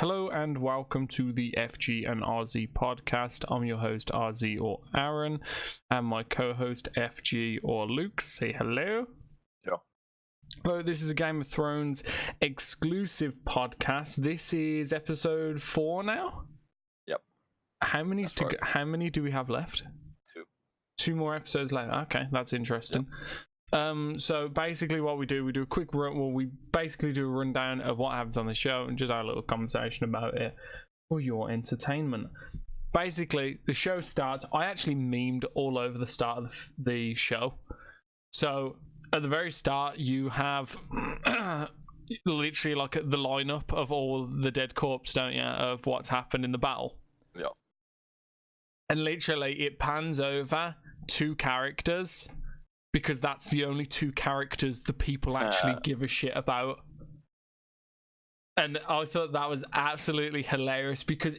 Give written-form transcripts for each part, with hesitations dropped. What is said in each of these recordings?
Hello and welcome to the FGandRZ podcast. I'm your host RZ or Aaron, and my co-host FG or Luke. Say hello. Yeah. Hello, this is a Game of Thrones exclusive podcast. This is episode 4 now. Yep. How many do we have left? 2. 2 more episodes left. Okay, that's interesting. Yep. So basically what we do a quick run. Well, we basically do a rundown of what happens on the show and just have a little conversation about it for your entertainment. Basically, the show starts. I actually memed all over the start of the show. So at the very start, you have literally like the lineup of all the dead corpse, don't you, of what's happened in the battle. Yeah. And literally, it pans over 2 characters. Because that's the only 2 characters the people actually give a shit about. And I thought that was absolutely hilarious because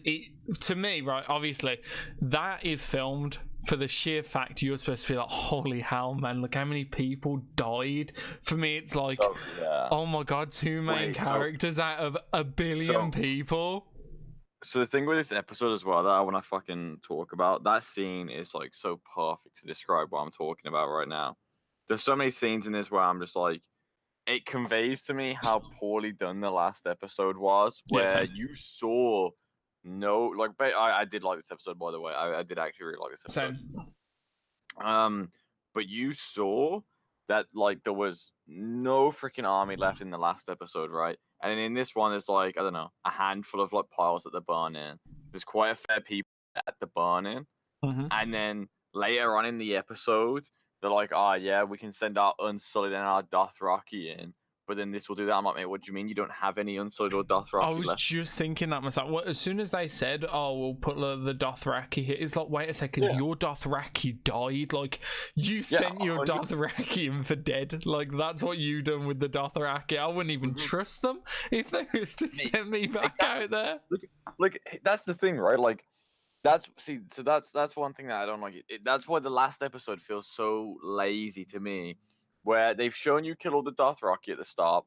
to me, right, obviously, that is filmed for the sheer fact you're supposed to be like, holy hell, man, look how many people died. For me, it's like, oh my god, 2 main characters out of a billion people. So the thing with this episode as well that I want to fucking talk about, that scene is like so perfect to describe what I'm talking about right now. There's so many scenes in this where I'm just like, it conveys to me how poorly done the last episode was, where you saw I did like this episode, by the way. I did actually really like this episode. Same. But you saw that like there was no freaking army left in the last episode, right? And in this one, there's like, I don't know, a handful of like piles at the burn-in. There's quite a fair people at the burn-in. Mm-hmm. And then later on in the episode, they're like, yeah, we can send our Unsullied and our Dothraki in. But then this will do that. I'm like, mate, what do you mean you don't have any Unsullied or Dothraki left? I was just thinking that myself. Well, as soon as they said, we'll put the Dothraki here, it's like, wait a second, your Dothraki died? Like, you sent your 100%. Dothraki in for dead. Like, that's what you done with the Dothraki. I wouldn't even trust them if they was to send me back out there. Like, that's the thing, right? Like, that's one thing that I don't like. That's why the last episode feels so lazy to me, where they've shown you kill all the Dothraki at the start,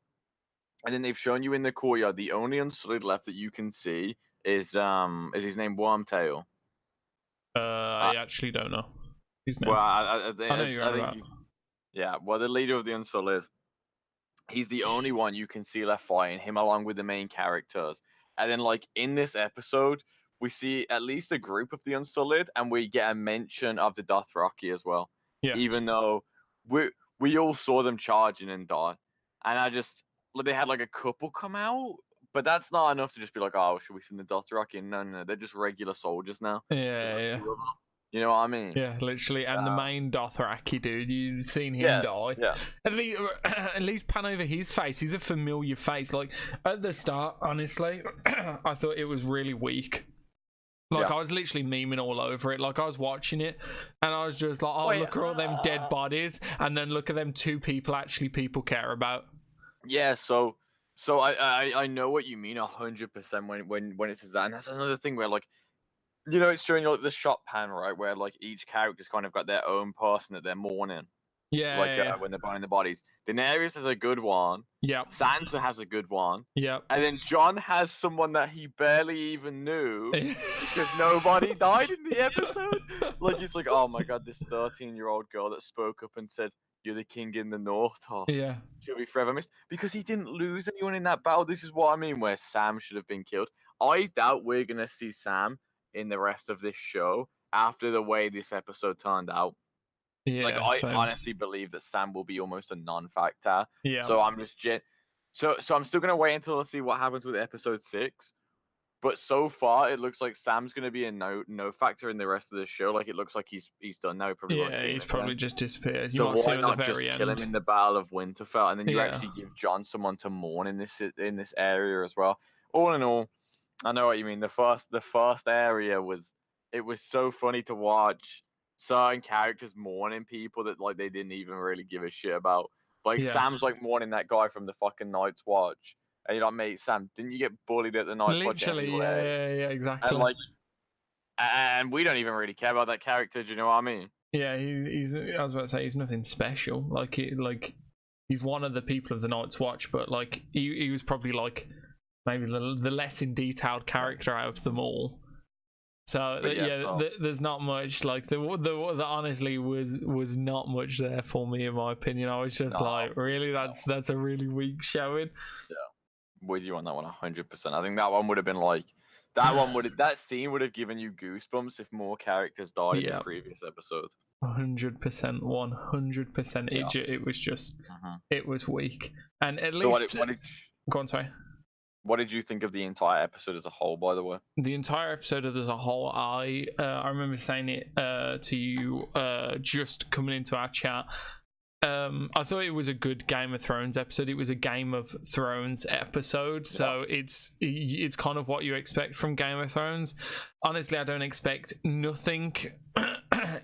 and then they've shown you in the courtyard the only Unsullied left that you can see is his name Wormtail. I actually don't know his name. Well, I know you're right. Yeah, well, the leader of the Unsullied, he's the only one you can see left fighting, him along with the main characters. And then, like, in this episode, we see at least a group of the Unsullied, and we get a mention of the Dothraki as well. Yeah. Even though we all saw them charging and die. And they had like a couple come out, but that's not enough to just be like, oh, should we send the Dothraki? No, they're just regular soldiers now. Yeah. You know what I mean? Yeah, literally. And the main Dothraki dude, you've seen him die. Yeah. At least pan over his face. He's a familiar face. Like, at the start, honestly, I thought it was really weak. Like, I was literally memeing all over it. Like, I was watching it, and I was just like, look at all them dead bodies, and then look at them 2 people people care about. Yeah, so I know what you mean 100% when it says that. And that's another thing where, like, you know, it's showing you like the shot pan, right, where like each character's kind of got their own person that they're mourning. Yeah. When they're burning the bodies. Daenerys has a good one. Yep. Sansa has a good one. Yep. And then Jon has someone that he barely even knew because nobody died in the episode. Like, he's like, oh my god, this 13-year-old girl that spoke up and said, you're the king in the north. Oh, yeah. She'll be forever missed. Because he didn't lose anyone in that battle. This is what I mean, where Sam should have been killed. I doubt we're going to see Sam in the rest of this show after the way this episode turned out. Yeah, like, I honestly believe that Sam will be almost a non-factor. Yeah. So I'm just so I'm still gonna wait until I see what happens with episode 6. But so far, it looks like Sam's gonna be a no factor in the rest of the show. Like, it looks like he's done now. He's probably just disappeared. So why not just kill him in the Battle of Winterfell, and then you actually give Jon someone to mourn in this area as well. All in all, I know what you mean. The first area was so funny to watch. Certain characters mourning people that like they didn't even really give a shit about. Like, Sam's like mourning that guy from the fucking Night's Watch, and you're like, mate, Sam, didn't you get bullied at the Night's Watch? Literally, yeah, exactly. And we don't even really care about that character. Do you know what I mean? Yeah, he's. I was about to say he's nothing special. Like he's one of the people of the Night's Watch, but like he was probably like maybe the less in detailed character out of them all. So there's not much. Like there was honestly was not much there for me, in my opinion. I was just like, really, that's a really weak showing. Yeah, with you on that one, 100%. I think that one would have been like that scene would have given you goosebumps if more characters died in the previous episode. 100%, 100%. It was just it was weak, and at least. Go on, sorry. What did you think of the entire episode as a whole, by the way? The entire episode as a whole, I remember saying it to you just coming into our chat. I thought it was a good Game of Thrones episode. It was a Game of Thrones episode, so it's kind of what you expect from Game of Thrones. Honestly, I don't expect nothing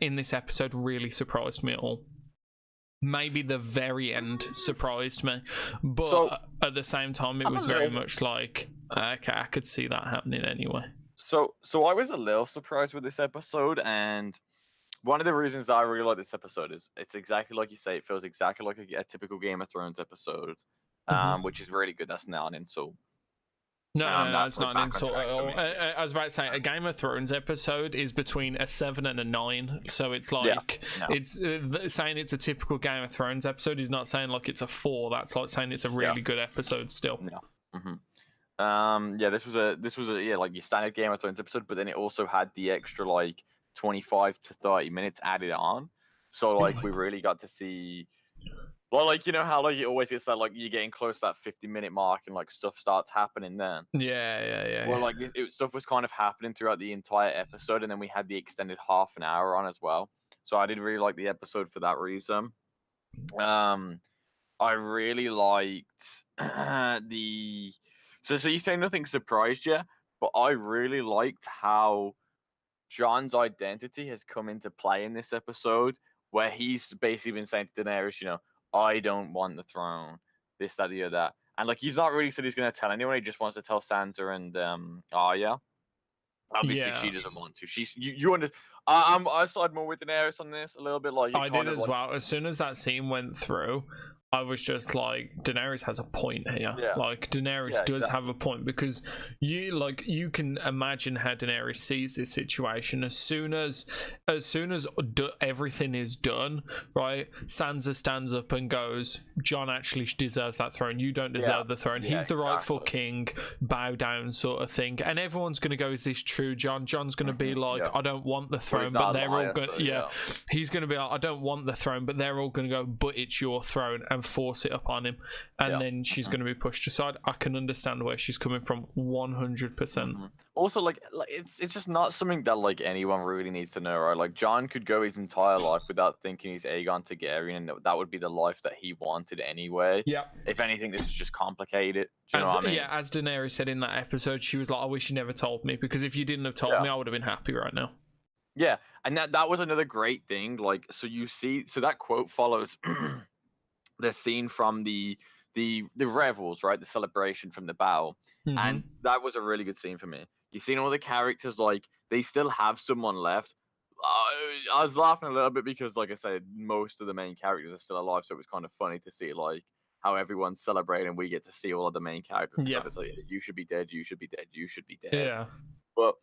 in this episode really surprised me at all. Maybe the very end surprised me, but at the same time, it was very much like, okay, I could see that happening anyway. So I was a little surprised with this episode, and one of the reasons I really like this episode is it's exactly like you say. It feels exactly like a typical Game of Thrones episode, which is really good. That's not an insult. No, it's not an insult at all. I was about to say, a Game of Thrones episode is between a 7 and a 9, so it's like it's saying it's a typical Game of Thrones episode is not saying like it's a 4. That's like saying it's a really good episode still. This was a like your standard Game of Thrones episode, but then it also had the extra like 25 to 30 minutes added on, so like we really got to see. Well, like, you know how like it always gets that like you're getting close to that 50-minute mark and like stuff starts happening then. Yeah. Well, like stuff was kind of happening throughout the entire episode, and then we had the extended half an hour on as well. So I did really like the episode for that reason. I really liked the. So you say nothing surprised you, but I really liked how Jon's identity has come into play in this episode, where he's basically been saying to Daenerys, you know, I don't want the throne, this, that, the other. And like he's not really said he's going to tell anyone. He just wants to tell Sansa and Arya. Obviously, she doesn't want to. You understand. I side more with Daenerys on this a little bit. Like I did as well. As soon as that scene went through, I was just like, Daenerys has a point here. Yeah. Like Daenerys does have a point, because you can imagine how Daenerys sees this situation. As soon as everything is done, right? Sansa stands up and goes, Jon actually deserves that throne. You don't deserve the throne. He's the rightful king. Bow down, sort of thing. And everyone's gonna go, is this true, Jon? Jon's gonna be like, I don't want the throne, but they're all gonna he's gonna be like, I don't want the throne, but they're all gonna go, but it's your throne, and force it upon him, and then she's going to be pushed aside. I can understand where she's coming from 100%. Also, like it's just not something that like anyone really needs to know, right? Like Jon could go his entire life without thinking he's Aegon Targaryen, and that would be the life that he wanted anyway. Yeah. If anything, this is just complicated. Do you know what I mean? Yeah, as Daenerys said in that episode, she was like, I wish you never told me, because if you didn't have told me, I would have been happy right now. Yeah, and that was another great thing. Like, so you see, so that quote follows the scene from the revels, right? The celebration from the battle. And that was a really good scene for me. You've seen all the characters, like, they still have someone left. I was laughing a little bit because, like I said, most of the main characters are still alive, so it was kind of funny to see, like, how everyone's celebrating. We get to see all of the main characters. Yeah. So it's like, you should be dead, you should be dead, you should be dead. Yeah. But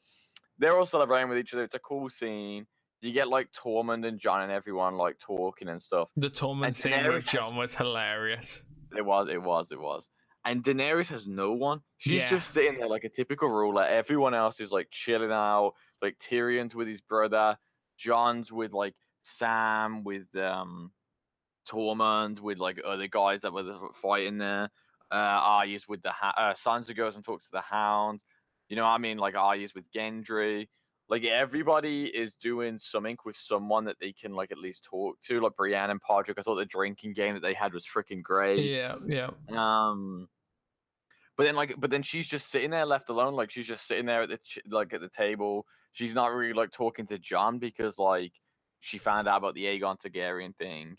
they're all celebrating with each other. It's a cool scene. You get like Tormund and Jon and everyone like talking and stuff. The Tormund scene with Jon was hilarious. It was. And Daenerys has no one. She's just sitting there like a typical ruler. Everyone else is like chilling out. Like Tyrion's with his brother. Jon's with like Sam, with Tormund, with like other guys that were fighting there. Arya's with the Sansa goes and talks to the Hound. You know what I mean? Like Arya's with Gendry. Like everybody is doing something with someone that they can like at least talk to. Like Brienne and Podrick, I thought the drinking game that they had was freaking great. Yeah. But then she's just sitting there left alone. Like she's just sitting there at the table. She's not really like talking to Jon because like she found out about the Aegon Targaryen thing,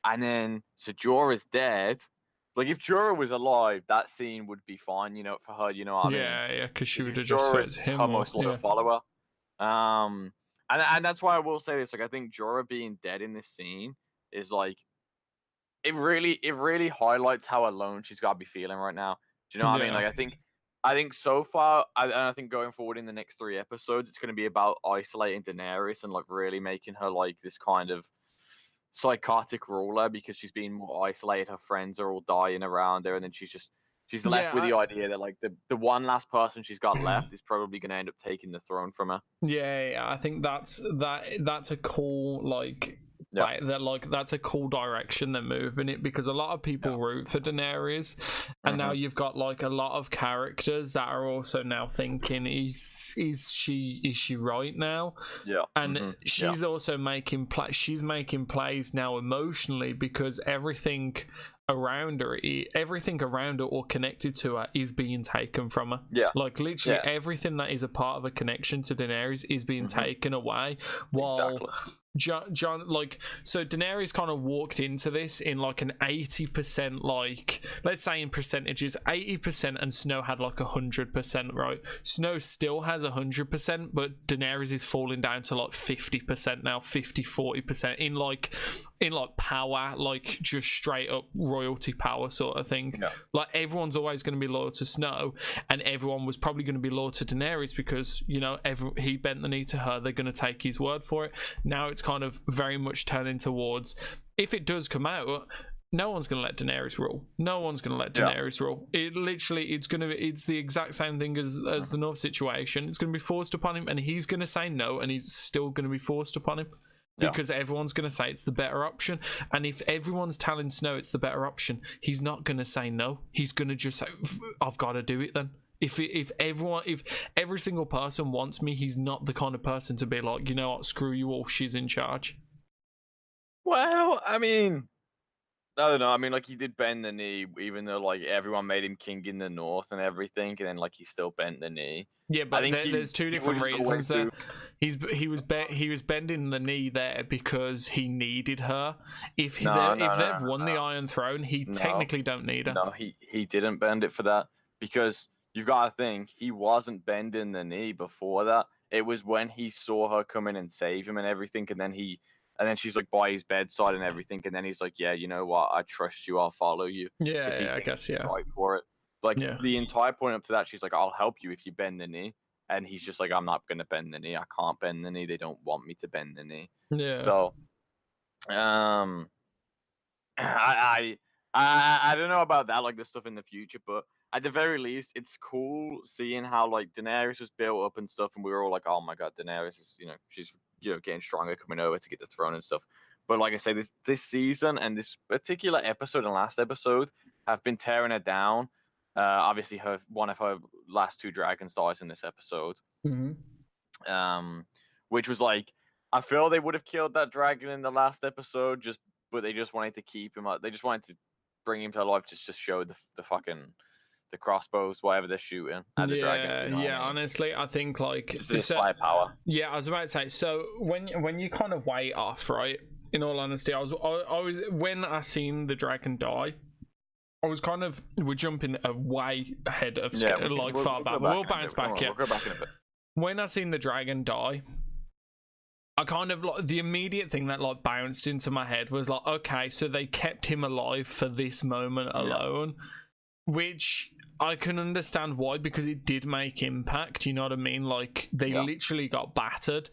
and then so Jorah's dead. Like if Jorah was alive, that scene would be fine, you know, for her. You know what I mean? Yeah, because she would have just fed him. Her most loyal follower. And that's why I will say this. Like I think Jorah being dead in this scene is like it really highlights how alone she's got to be feeling right now. Do you know what I mean? Like I think I think so far, and I think going forward in the next 3 episodes, it's going to be about isolating Daenerys and like really making her like this kind of psychotic ruler because she's been more isolated. Her friends are all dying around her, and then she's left with the idea that like the one last person she's got left is probably going to end up taking the throne from her. Yeah, I think that's a cool like. Yeah. That's a cool direction they're moving it, because a lot of people root for Daenerys, and now you've got like a lot of characters that are also now thinking, is she right now? Yeah. And she's also making plays now emotionally, because everything around her or connected to her is being taken from her. Yeah. Like literally everything that is a part of a connection to Daenerys is being taken away, while John, like, so Daenerys kind of walked into this in like an 80%, like, let's say in percentages 80%, and Snow had like 100%, right? Snow still has 100%, but Daenerys is falling down to like 50% now, 50-40% in like power, like just straight up royalty power sort of thing. Like everyone's always going to be loyal to Snow, and everyone was probably going to be loyal to Daenerys because, you know, he bent the knee to her, they're going to take his word for it. Now it's kind of very much turning towards, if it does come out, no one's going to let Daenerys rule. No one's going to let Daenerys rule. It literally, it's the exact same thing as the North situation. It's going to be forced upon him, and he's going to say no, and it's still going to be forced upon him. Because everyone's going to say it's the better option. And if everyone's telling Snow it's the better option, he's not going to say no. He's going to just say, I've got to do it then. If every single person wants me, he's not the kind of person to be like, you know what, screw you all, she's in charge. Well, I mean, I don't know. I mean, like, he did bend the knee, even though like everyone made him king in the North and everything, and then like he still bent the knee. Yeah, but there's two different reasons there. He was bending the knee there because he needed her. If they've won the Iron Throne, he technically don't need her. No, he didn't bend it for that, because you've got to think, he wasn't bending the knee before that. It was when he saw her come in and save him and everything, and then she's like by his bedside and everything, and then he's like, yeah, you know what, I trust you, I'll follow you. Yeah, I guess, yeah. Right for it. Like, the entire point up to that, she's like, I'll help you if you bend the knee. And he's just like, I'm not going to bend the knee. I can't bend the knee. They don't want me to bend the knee. Yeah. So, I don't know about that, like the stuff in the future, but at the very least, it's cool seeing how like Daenerys was built up and stuff, and we were all like, oh my god, Daenerys is, you know, she's, you know, getting stronger, coming over to get the throne and stuff. But like I say, this season and this particular episode and last episode have been tearing her down. Obviously, one of her last 2 dragons dies in this episode. Which was like, I feel they would have killed that dragon in the last episode, but they just wanted to keep him up. They just wanted to bring him to life, just show the fucking the crossbows, whatever they're shooting at the dragon. You know what I mean? Honestly, I think like just this firepower. Yeah, I was about to say. So when you kind of weigh off, right? In all honesty, I was when I seen the dragon die, I was kind of, we're jumping way ahead of far back. We'll bounce back. We'll go back in a bit. When I seen the dragon die, I kind of like, the immediate thing that like bounced into my head was like, okay, so they kept him alive for this moment alone, which I can understand why, because it did make impact. You know what I mean? Like they literally got battered,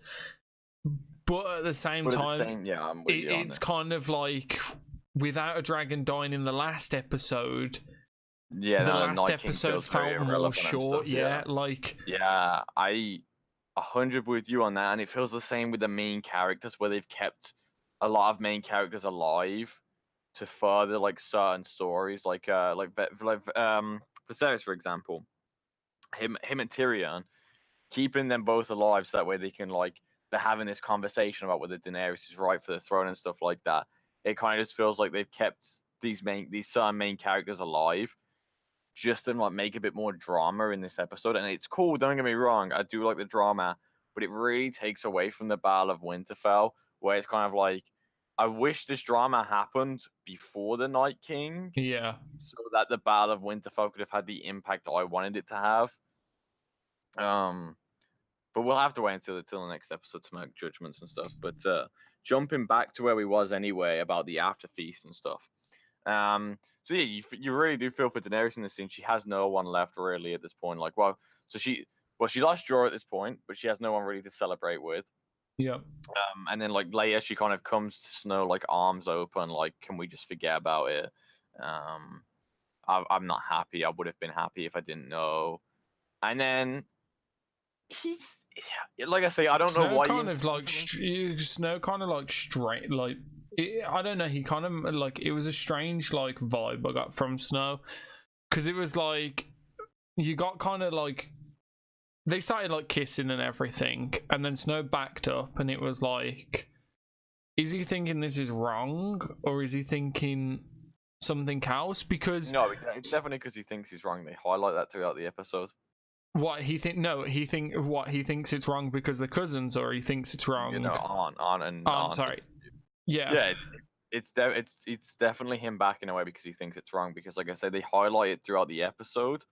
but at the same time, it's kind of like, without a dragon dying in the last episode, the last episode felt more short. I 100 with you on that, and it feels the same with the main characters, where they've kept a lot of main characters alive to further like certain stories, like Viserys, for example, him and Tyrion, keeping them both alive so that way they can, like, they're having this conversation about whether Daenerys is right for the throne and stuff like that. It kind of just feels like they've kept these certain main characters alive just to like make a bit more drama in this episode. And it's cool, don't get me wrong, I do like the drama, but it really takes away from the Battle of Winterfell, where it's kind of like, I wish this drama happened before the Night King, so that the Battle of Winterfell could have had the impact I wanted it to have. But we'll have to wait until the next episode to make judgments and stuff. But jumping back to where we was anyway, about the after feast and stuff. So yeah, you really do feel for Daenerys in this scene. She has no one left really at this point. Like, she lost Jorah at this point, but she has no one really to celebrate with. Yeah. And then like later, she kind of comes to Snow like arms open, like, can we just forget about it? I'm not happy. I would have been happy if I didn't know. And then he's, like I say, I don't know why. Snow kind of like straight, like I don't know. He kind of like, it was a strange like vibe I got from Snow, because it was like you got kind of like, they started like kissing and everything, and then Snow backed up, and it was like, is he thinking this is wrong, or is he thinking something else? Because no, it's definitely because he thinks he's wrong. They highlight that throughout the episode. What he thinks it's wrong because they're cousins, or he thinks it's wrong. You know, aunt. Sorry. Yeah. Yeah, it's definitely him backing away because he thinks it's wrong. Because like I say, they highlight it throughout the episode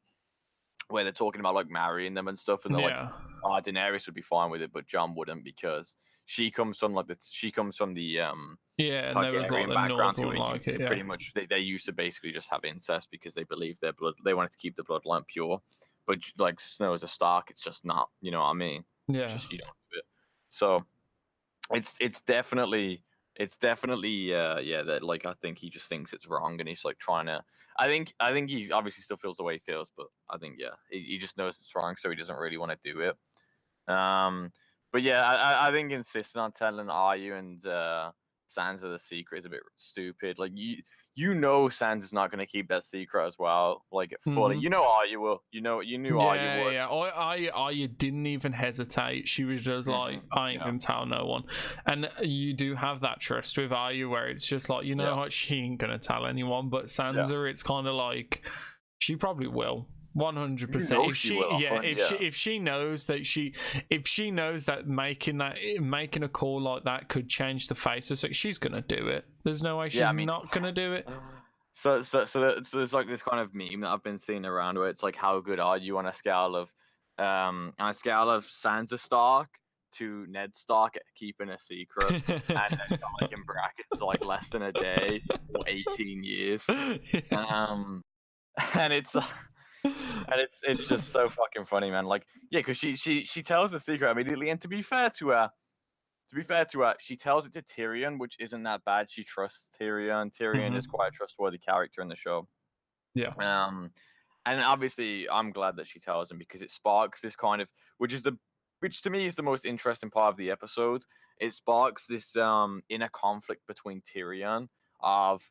where they're talking about like marrying them and stuff, and they're like, Daenerys would be fine with it, but Jon wouldn't because she comes from the Targaryen background, pretty much they used to basically just have incest because they believed they wanted to keep the bloodline pure. But like Snow as a Stark, it's just not, you know what I mean? Yeah. It's just, you don't do it. So it's definitely that, like, I think he just thinks it's wrong, and he's like trying to. I think he obviously still feels the way he feels, but I think he just knows it's wrong, so he doesn't really want to do it. But yeah, I think insisting on telling Arya and Sansa the secret is a bit stupid. Like you know Sansa's not going to keep that secret as well, like fully. You know Arya will. You knew Arya would. Yeah. Arya didn't even hesitate. She was just like, I ain't gonna tell no one. And you do have that trust with Arya where it's just like, what, she ain't gonna tell anyone. But Sansa, it's kind of like, she probably will. 100%. If she knows that making a call like that could change the face of it, she's gonna do it. There's no way she's not gonna do it. So there's like this kind of meme that I've been seeing around where it's like, how good are you on a scale of Sansa Stark to Ned Stark at keeping a secret, and then like in brackets like less than a day or 18 years, and it's just so fucking funny, man. Like, yeah, because she tells the secret immediately, and to be fair to her, she tells it to Tyrion, which isn't that bad. She trusts Tyrion. Tyrion is quite a trustworthy character in the show. Yeah. And obviously, I'm glad that she tells him because it sparks this kind of, which to me is the most interesting part of the episode. It sparks this inner conflict between Tyrion of,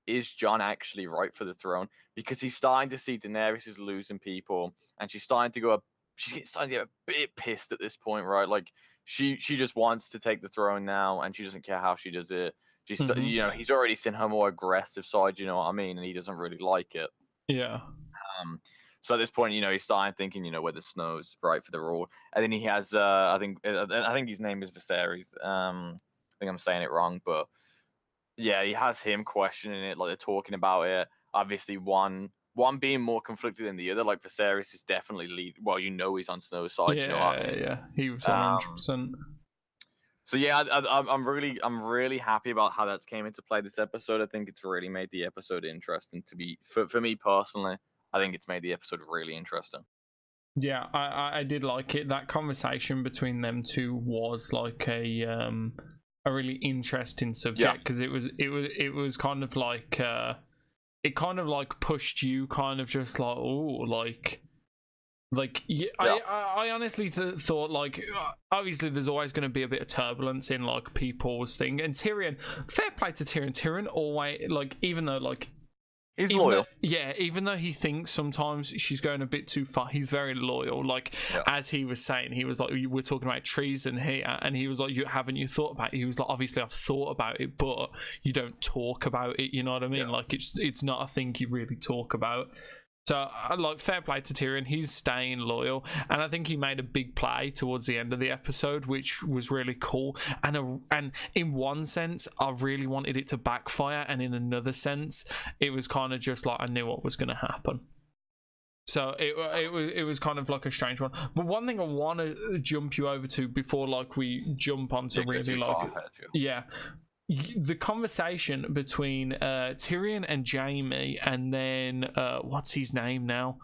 is Jon actually right for the throne? Because he's starting to see Daenerys is losing people, and she's starting to get a bit pissed at this point, right? Like she just wants to take the throne now, and she doesn't care how she does it. She's he's already seen her more aggressive side, you know what I mean, and he doesn't really like it. Yeah. So at this point, he's starting thinking, whether Snow's right for the role, and then he has, I think his name is Viserys. I think I'm saying it wrong, but yeah, he has him questioning it, like they're talking about it. Obviously, one being more conflicted than the other. Like Viserys is definitely lead. Well, he's on Snow's side. Yeah, you know what I mean? Yeah, he was 100%. So yeah, I'm really happy about how that came into play this episode. I think it's really made the episode interesting. For me personally, I think it's made the episode really interesting. Yeah, I did like it. That conversation between them two was like a really interesting subject, because it was kind of like it kind of like pushed you kind of just like, oh, I honestly thought, like, obviously there's always going to be a bit of turbulence in like people's thing, and Tyrion, fair play to Tyrion always, like, even though like he's loyal. Even though he thinks sometimes she's going a bit too far, he's very loyal. Like, as he was saying, he was like, we're talking about treason here, and he was like, haven't you thought about it? He was like, obviously I've thought about it, but you don't talk about it, you know what I mean? Like, it's not a thing you really talk about. So, like, fair play to Tyrion. He's staying loyal, and I think he made a big play towards the end of the episode, which was really cool. And in one sense, I really wanted it to backfire, and in another sense, it was kind of just like I knew what was going to happen. So it was kind of like a strange one. But one thing I want to jump you over to before, like, we jump onto really like the conversation between Tyrion and Jaime, and then what's his name now?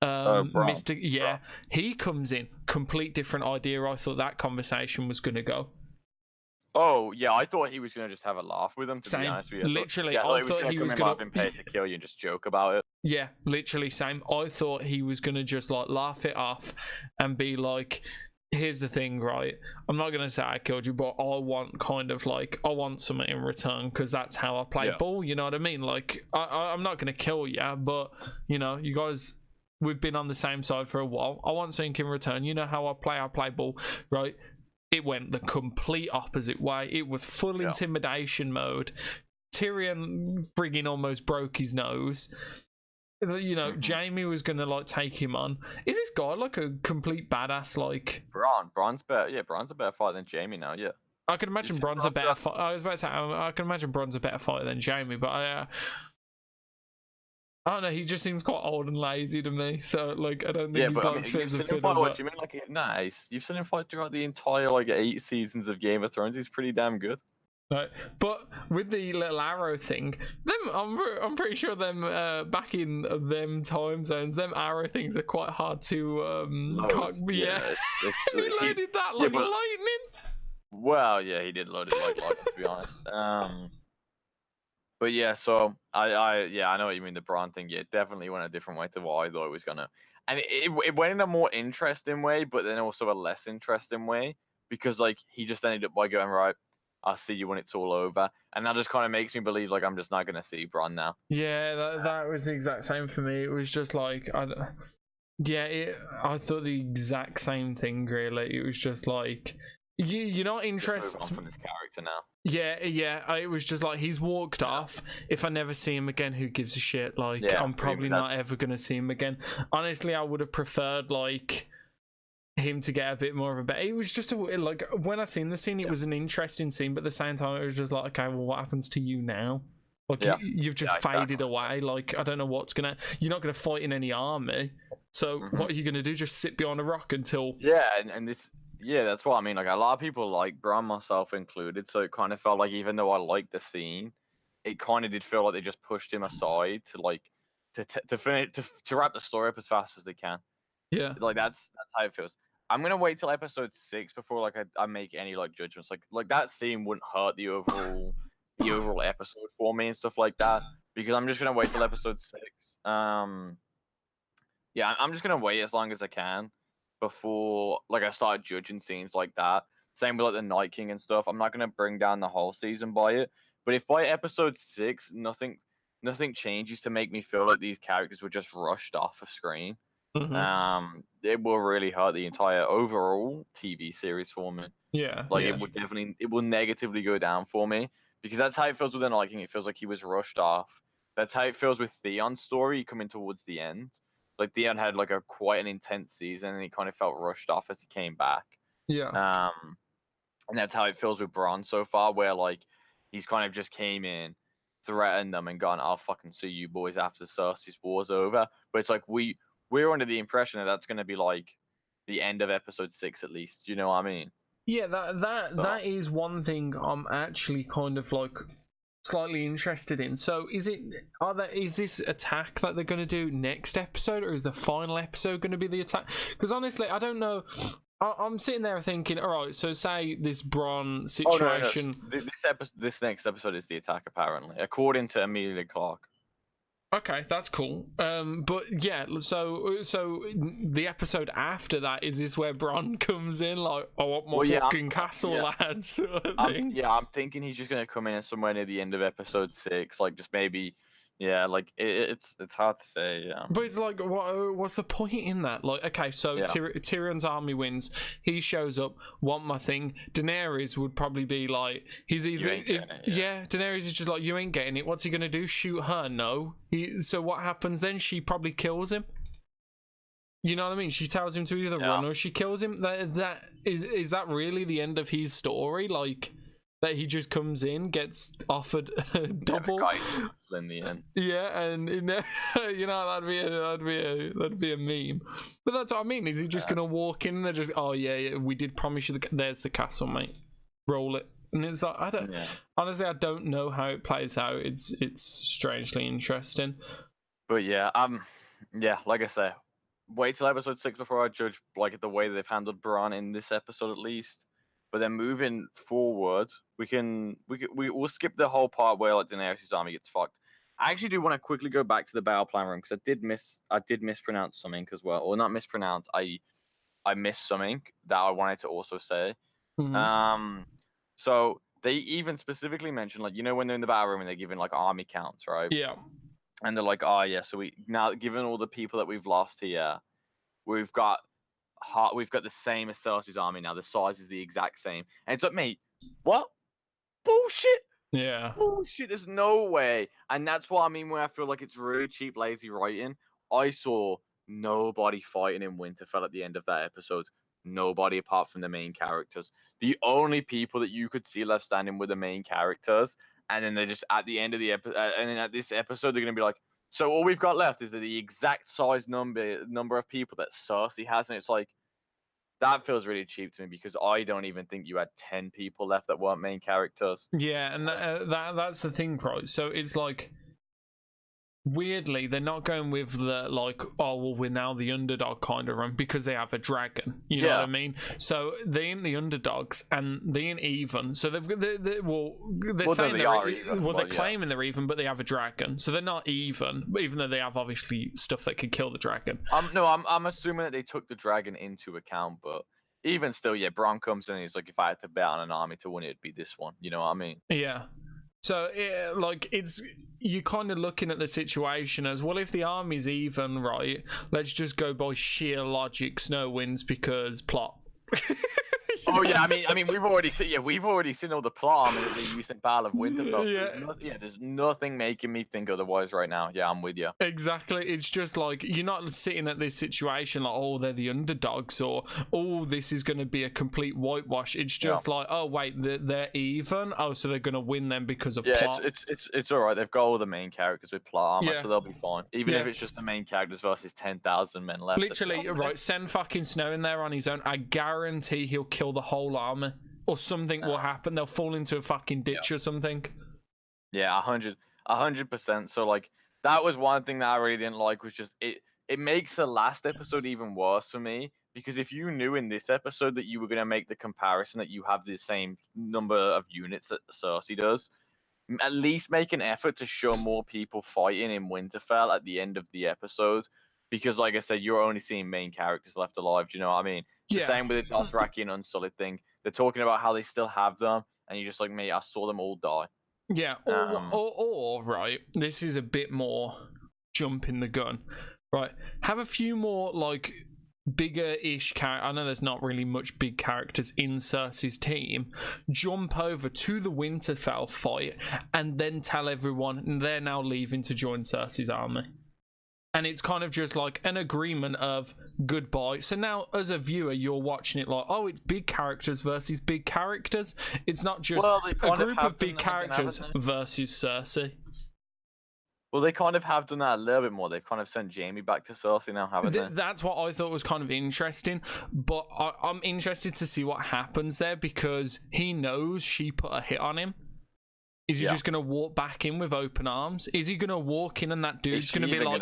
Mr. Yeah, he comes in, complete different idea. I thought that conversation was gonna go. Oh yeah, I thought he was gonna just have a laugh with him. To be honest with you, Literally, I thought he was gonna have him paid to kill you and just joke about it. Yeah, literally same. I thought he was gonna just like laugh it off and be like, "Here's the thing, right? I'm not gonna say I killed you, but I want kind of like I want something in return because that's how I play ball. You know what I mean? Like I'm not gonna kill you, but you know, you guys." We've been on the same side for a while. I want something in return. You know how I play ball, right? It went the complete opposite way. It was full intimidation mode. Tyrion frigging almost broke his nose. You know, Jaime was gonna like take him on. Is this guy like a complete badass? Like Bron's better. Yeah, Bron's a better fighter than Jaime now. Yeah, I can imagine Bron's a better fighter. I was about to say I can imagine Bron's a better fighter than Jaime, but I don't know, he just seems quite old and lazy to me. So, like, I don't think he's like fit as a fiddle. What do you mean? Like, nice. You've seen him fight throughout the entire like 8 seasons of Game of Thrones. He's pretty damn good. Right, but with the little arrow thing, I'm pretty sure them back in them time zones, them arrow things are quite hard to yeah. He loaded that like lightning. Well, yeah, he did load it like lightning, to be honest. But yeah, so I know what you mean. The Bronn thing, yeah, definitely went a different way to what I thought it was gonna, and it went in a more interesting way, but then also a less interesting way because like he just ended up by going, right, I'll see you when it's all over, and that just kind of makes me believe like I'm just not gonna see Bronn now. Yeah, that was the exact same for me. It was just like I thought the exact same thing. Really, it was just like you're not interested from this character now. Yeah. It was just like he's walked off. If I never see him again, who gives a shit? Like I'm probably not ever gonna see him again. Honestly, I would have preferred like him to get a bit more of a bet. It was just like when I seen the scene, it was an interesting scene, but at the same time, it was just like, okay, well, what happens to you now? Like you've just faded away. Like I don't know what's gonna. You're not gonna fight in any army. So what are you gonna do? Just sit behind a rock until? Yeah, and this. Yeah, that's what I mean. Like a lot of people like Bronn, myself included. So it kind of felt like even though I liked the scene, it kind of did feel like they just pushed him aside to like to finish to wrap the story up as fast as they can. Yeah, like that's how it feels. I'm gonna wait till episode 6 before like I make any like judgments. Like that scene wouldn't hurt the overall episode for me and stuff like that because I'm just gonna wait till episode 6. Yeah, I'm just gonna wait as long as I can before like I start judging scenes like that. Same with like the Night King and stuff. I'm not gonna bring down the whole season by it. But if by episode 6 nothing changes to make me feel like these characters were just rushed off a screen, it will really hurt the entire overall TV series for me. Yeah. Like it will negatively go down for me because that's how it feels with the Night King. It feels like he was rushed off. That's how it feels with Theon's story coming towards the end. Like Theon had like quite an intense season, and he kind of felt rushed off as he came back. Yeah. And that's how it feels with Bronn so far, where like he's kind of just came in, threatened them, and gone, "I'll fucking see you boys after Cersei's war's over." But it's like we're under the impression that that's going to be like the end of episode 6 at least. You know what I mean? Yeah, that is one thing I'm actually kind of like slightly interested in. So is this attack that they're going to do next episode, or is the final episode going to be the attack? Because honestly, I don't know. I'm sitting there thinking, all right, so say this Bronn situation. Oh, no. This next episode is the attack, apparently, according to Emilia Clarke. Okay, that's cool. But yeah, so the episode after that, is this where Bronn comes in like, I want my fucking castle, lads? Sort of thing? I'm thinking he's just gonna come in somewhere near the end of episode 6, like just maybe. Yeah, like it's hard to say. Yeah. But it's like, what's the point in that? Like, okay, so Tyrion's army wins. He shows up, want my thing. Daenerys would probably be like, he's either Daenerys is just like, you ain't getting it. What's he gonna do? Shoot her? No. So what happens then? She probably kills him. You know what I mean? She tells him to either run or she kills him. That is that really the end of his story? Like, that he just comes in, gets offered a double. In the end. Yeah, and you know that'd be a meme. But that's what I mean. Is he just gonna walk in and they're just, oh yeah, we did promise you there's the castle, mate. Roll it. And it's like honestly, I don't know how it plays out. It's strangely interesting. But yeah, like I say, wait till episode 6 before I judge like the way that they've handled Bran in this episode at least. But then moving forward, we'll skip the whole part where like Daenerys' army gets fucked. I actually do want to quickly go back to the battle plan room because I did mispronounce something as well, or not mispronounce. I missed something that I wanted to also say. Mm-hmm. So they even specifically mentioned, like, when they're in the battle room and they're giving like army counts, right? Yeah. And they're like, oh yeah, so we now, given all the people that we've lost here, we've got the same as Cersei's army now. The size is the exact same. And it's like, mate, what? Bullshit. Yeah. Bullshit. There's no way. And that's what I mean when I feel like it's really cheap, lazy writing. I saw nobody fighting in Winterfell at the end of that episode. Nobody apart from the main characters. The only people that you could see left standing were the main characters. And then they're just at the end of the episode, and then at this episode, they're gonna be like, so all we've got left is the exact size number of people that Cersei has, and it's like, that feels really cheap to me because I don't even think you had 10 people left that weren't main characters. Yeah, and that's the thing, right? So it's like, weirdly, they're not going with the like, oh well, we're now the underdog kind of run because they have a dragon. You know what I mean? So they ain't the underdogs and they ain't even. So they're saying they're claiming they're even, but they have a dragon, so they're not even though they have obviously stuff that could kill the dragon. I'm assuming that they took the dragon into account, but even still, yeah, Bron comes in and he's like, if I had to bet on an army to win, it'd be this one. You know what I mean? Yeah. So, you're kind of looking at the situation as, well, if the army's even, right, let's just go by sheer logic, Snow wins because plot. Oh yeah, I mean, we've already seen all the plot armor that they used in Battle of Winterfell. Yeah. There's nothing making me think otherwise right now. Yeah, I'm with you. Exactly. It's just like, you're not sitting at this situation like, oh, they're the underdogs, or oh, this is going to be a complete whitewash. It's just like, oh wait, they're even. Oh, so they're going to win them because of plot. It's all right. They've got all the main characters with plot armor, so they'll be fine. Even if it's just the main characters versus 10,000 men left. Literally, right? Send fucking Snow in there on his own. I guarantee he'll kill the whole army, or something will happen. They'll fall into a fucking ditch or something. Yeah, 100%. So like, that was one thing that I really didn't like, was just it makes the last episode even worse for me, because if you knew in this episode that you were going to make the comparison that you have the same number of units that Cersei does, at least make an effort to show more people fighting in Winterfell at the end of the episode, because like I said, you're only seeing main characters left alive. Do you know what I mean? It's the same with the Dothraki and Unsullied thing. They're talking about how they still have them, and you're just like, mate, I saw them all die. Yeah, or right, this is a bit more jumping the gun, right? Have a few more like bigger-ish characters. I know there's not really much big characters in Cersei's team. Jump over to the Winterfell fight, and then tell everyone they're now leaving to join Cersei's army. And it's kind of just like an agreement of goodbye. So now, as a viewer, you're watching it like, oh, it's big characters versus big characters. It's not just a group of big characters versus Cersei. Well, they kind of have done that a little bit more. They've kind of sent Jaime back to Cersei now, haven't they? That's what I thought was kind of interesting. But I'm interested to see what happens there, because he knows she put a hit on him. Is he just going to walk back in with open arms? Is he going to walk in and that dude's going to be like,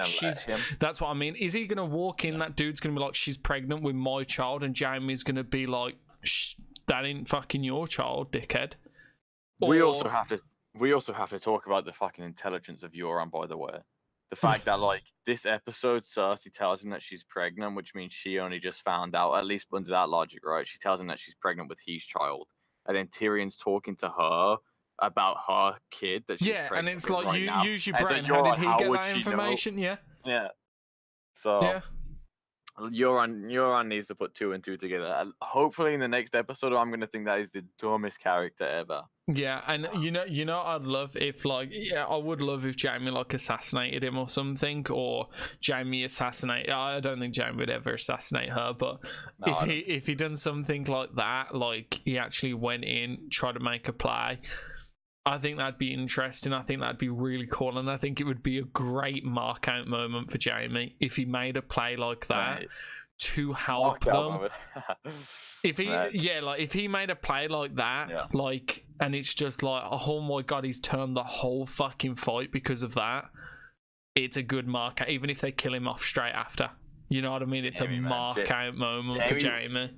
that's what I mean. Is he going to walk in, that dude's going to be like, she's pregnant with my child, and Jaime's going to be like, that ain't fucking your child, dickhead. We also have to talk about the fucking intelligence of Euron, by the way. The fact that, like, this episode, Cersei tells him that she's pregnant, which means she only just found out, at least under that logic, right? She tells him that she's pregnant with his child. And then Tyrion's talking to her about her kid that she's pregnant, and it's like, right, you now. Use your brain. How did he get that information? Yeah. So Euron needs to put 2 and 2 together. And hopefully in the next episode, I'm going to think that is the dumbest character ever. Yeah, and you know I'd love if, like, I would love if Jaime like assassinated him or something, or Jaime assassinate. I don't think Jaime would ever assassinate her, but if he done something like that, like he actually went in, tried to make a play, I think that'd be interesting. I think that'd be really cool, and I think it would be a great mark out moment for Jaime if he made a play like that. to help them. If he, Right. like if he made a play like that, Yeah. like, and it's just like, oh my god, he's turned the whole fucking fight because of that. It's a good mark, even if they kill him off straight after. You know what I mean? It's a mark out moment for Jamie.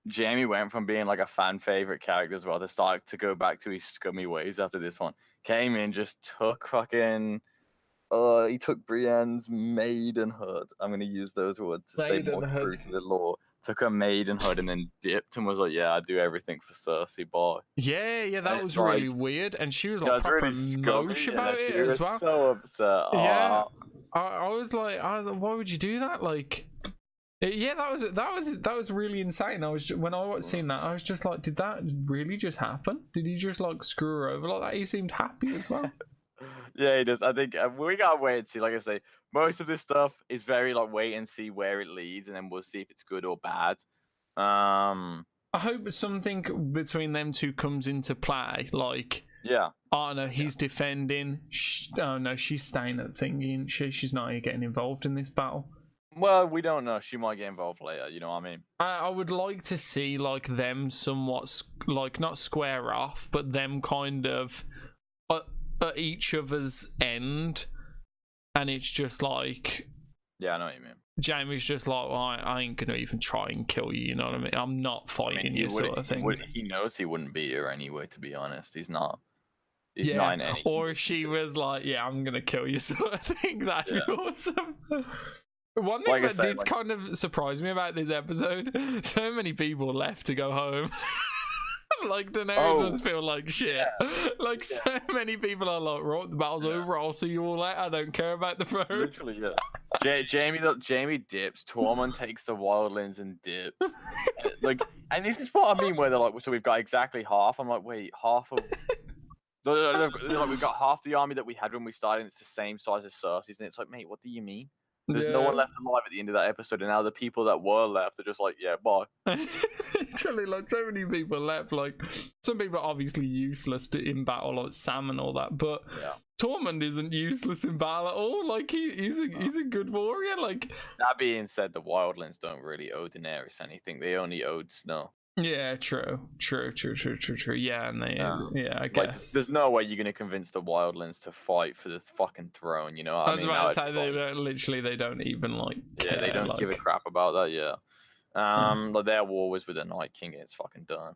Jamie went from being like a fan favorite character as well to start to go back to his scummy ways after this one. Came in, just took fucking. He took Brienne's maidenhood. I'm gonna use those words to stay more true to the law. Took her maidenhood and then dipped and was like, "Yeah, I do everything for Cersei, boy." Yeah, that was really weird, and she was like proper really mosh about it as well. So upset. Yeah, I was like, why would you do that? Like, yeah, that was really insane. When I was seeing that, I was just like, did that really just happen? Did he just like screw her over like that? He seemed happy as well. Yeah, he does. I think we gotta wait and see. Like I say, most of this stuff is very like wait and see where it leads, and then we'll see if it's good or bad. I hope something between them two comes into play. Like, yeah, oh no, he's defending. Oh no, she's staying at thinking. She's not getting involved in this battle. Well, we don't know. She might get involved later. You know what I mean? I would like to see like them somewhat like not square off, but them kind of at each other's end, and it's just like, yeah, I know what you mean. Jamie's just like, well, I ain't gonna even try and kill you. You know what I mean? I'm not fighting you, sort of thing. He knows he wouldn't beat her anyway. To be honest, he's not. He's not in any. Or if she was like, yeah, I'm gonna kill you, sort of thing. That'd be awesome. One thing that did kind of surprise me about this episode: so many people left to go home. Like Daenerys must feel like shit. Yeah. So many people are like, right, the battle's over. I'll see you all later. I don't care about the throne. Literally, yeah. Jamie dips. Tormund takes the wildlings and dips. And this is what I mean, where they're like, so we've got exactly half. I'm like, wait, half of. Like, we've got half the army that we had when we started. And it's the same size as Cersei's, and it's like, mate, what do you mean? There's no one left alive at the end of that episode, and now the people that were left are just like, yeah, bye. Literally, like, so many people left. Like, some people are obviously useless in battle, like Sam and all that, but Tormund isn't useless in battle at all. Like, he's a good warrior. Like, that being said, the wildlings don't really owe Daenerys anything. They only owed Snow. Yeah, true. Yeah, and they, I guess. Like, there's no way you're gonna convince the wildlings to fight for the fucking throne. You know what I mean? I was about to say they don't even like. Yeah, they don't give a crap about that. Yeah. Like their war was with the Night King. It's fucking done.